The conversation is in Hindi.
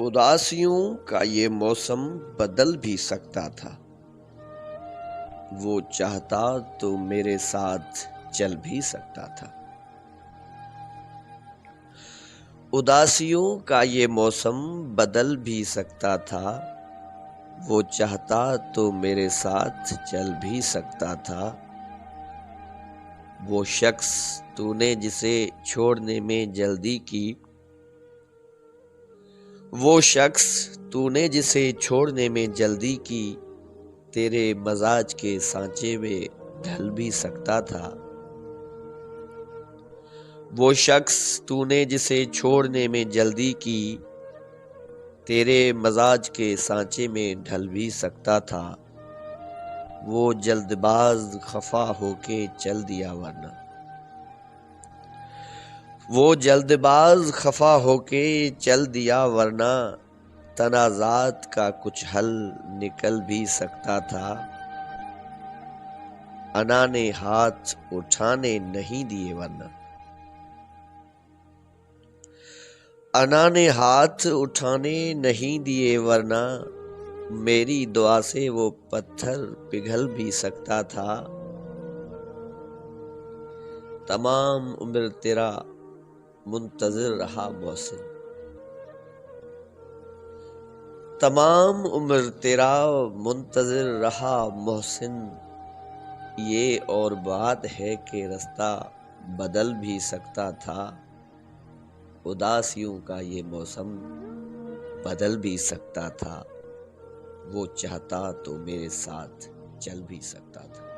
उदासियों का ये मौसम बदल भी सकता था। वो चाहता तो मेरे साथ चल भी सकता था। उदासियों का ये मौसम बदल भी सकता था। वो चाहता तो मेरे साथ चल भी सकता था। वो शख्स तूने जिसे छोड़ने में जल्दी की, वो शख्स तूने जिसे छोड़ने में जल्दी की, तेरे मजाज के सांचे में ढल भी सकता था। वो शख्स तूने जिसे छोड़ने में जल्दी की, तेरे मजाज के सांचे में ढल भी सकता था। वो जल्दबाज खफा होके चल दिया वरना, वो जल्दबाज खफा होके चल दिया वरना, तनाज़ात का कुछ हल निकल भी सकता था। अना ने हाथ उठाने नहीं दिए वरना, अना ने हाथ उठाने नहीं दिए वरना, मेरी दुआ से वो पत्थर पिघल भी सकता था। तमाम उम्र तेरा मुंतज़िर रहा मोहसिन, तमाम उम्र तेरा मुंतज़िर रहा मोहसिन। ये और बात है कि रास्ता बदल भी सकता था। उदासियों का ये मौसम बदल भी सकता था। वो चाहता तो मेरे साथ चल भी सकता था।